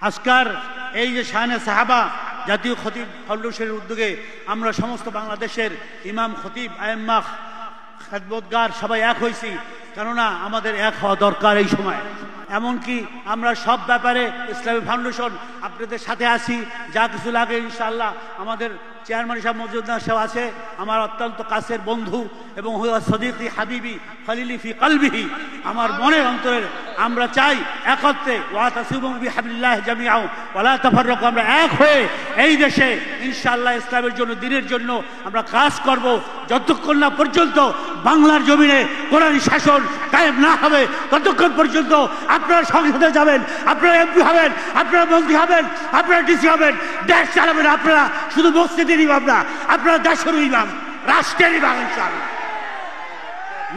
আজকার এই যে শানে সাহাবা জাতীয় খতিব ফাউন্ডেশনের উদ্যোগে আমরা সমস্ত বাংলাদেশের ইমাম খতিব আইম্মা খেদমতগার সবাই এক হয়েছি, কেননা আমাদের এক হওয়া দরকার এই সময়। এমনকি আমরা সব ব্যাপারে ইসলামী ফাউন্ডেশন আপনাদের সাথে আছি, যা কিছু লাগে ইনশাআল্লাহ। আমাদের চেয়ারম্যান সাহেব মজুমদার সাহেব আছে, আমার অত্যন্ত কাছের বন্ধু এবং সদিকি হাবিবি খলিলি ফি কলবিহি, আমার মনের অন্তরের। আমরা চাই একত্রে ওয়াতাসিমু বিহাবলিল্লাহি জামিআ ওয়ালা তাফাররাকু, আমরা এক হয়ে এই দেশে ইনশাআল্লাহ ইসলামের জন্য, দ্বীনের জন্য আমরা কাজ করব, যতক্ষণ না পর্যন্ত বাংলার জমিনে কোরআনী শাসন কায়েম না হবে ততক্ষণ পর্যন্ত। আপনারা সংসদে যাবেন, আপনারা এমপি হবেন, আপনারা মন্ত্রী হবেন, আপনারা ডিসি হবেন, দেশ চালাবেন আপনারা, শুধু মসজিদের ইমাম না, আপনারা দেশের ইমাম, রাষ্ট্রের ইমাম ইনশাআল্লাহ।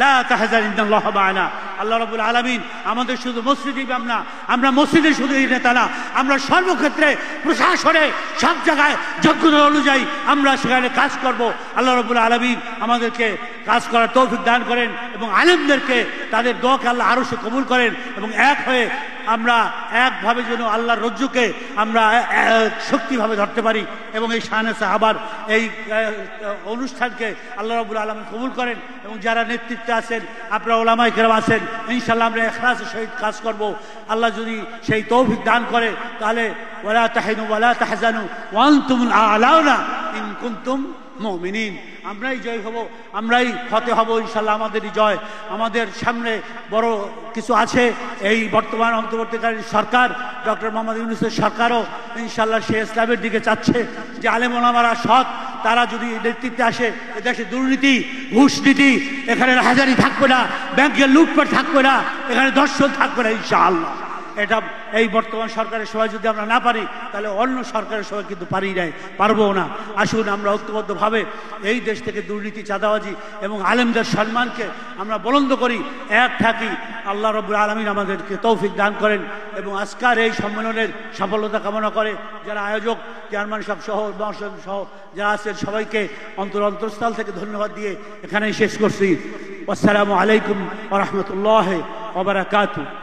লা তাহজান ইন্নাল্লাহ মা'ানা। আল্লাহ রাব্বুল আলামিন আমাদের শুধু মসজিদ ইমাম না, আমরা মসজিদের শুধু নেতা না, আমরা সর্বক্ষেত্রে প্রশাসনে সব জায়গায় যোগ্যতা অনুযায়ী আমরা সেখানে কাজ করব। আল্লাহ রাব্বুল আলামিন আমাদেরকে কাজ করার তৌফিক দান করেন এবং আলেমদেরকে তাদের দোয়াকে আল্লাহ আরো সে কবুল করেন এবং এক হয়ে আমরা একভাবে যেন আল্লাহর রজ্জুকে আমরা শক্তিভাবে ধরতে পারি এবং এই শানে সাহাবার এই অনুষ্ঠানকে আল্লাহ রাব্বুল আলামিন কবুল করেন। এবং যারা নেতৃত্বে আছেন, আপনারা উলামায়ে কেরাম আছেন, ইনশাআল্লাহ আমরা ইখলাসের সহিত কাজ করব। আল্লাহ যদি সেই তৌফিক দান করে তাহলে ওয়ালা তাহিনু ওয়ালা তাহজানু ওয়া আনতুমুল আ'লাউনা ইন কুনতুম মুমিনিন, আমরাই জয় হব, আমরাই ফতে হব ইনশাআল্লাহ। আমাদেরই জয়। আমাদের সামনে বড় কিছু আছে। এই বর্তমান অন্তর্বর্তীকালীন সরকার, ডক্টর মোহাম্মদ ইউনূসের সরকারও ইনশাআল্লাহ সে ইসলামের দিকে চাচ্ছে যে আলেম ওলামারা সৎ, তারা যদি নেতৃত্বে আসে এদেশে দুর্নীতি, ঘুষনীতি, এখানে রাহাজানি থাকবে না, ব্যাংকের লুটপাট থাকবে না, এখানে দর্শন থাকবে না ইনশাআল্লাহ। এটা এই বর্তমান সরকারের সময় যদি আমরা না পারি তাহলে অন্য সরকারের সময় কিন্তু পারবো না। আসুন আমরা ঐক্যবদ্ধভাবে এই দেশ থেকে দুর্নীতি, চাঁদাবাজি এবং আলেমদের সম্মানকে আমরা বুলন্দ করি, এক থাকি। আল্লাহ রাব্বুল আলামিন আমাদেরকে তৌফিক দান করেন এবং আজকের এই সম্মেলনের সফলতা কামনা করে যারা আয়োজক, চেয়ারম্যান সাহেব সহ, মহাসচিব সহ যারা আছেন সবাইকে অন্তরস্থল থেকে ধন্যবাদ দিয়ে এখানেই শেষ করছি। আসসালামু আলাইকুম ওয়া রাহমাতুল্লাহি ওয়া বারাকাতুহু।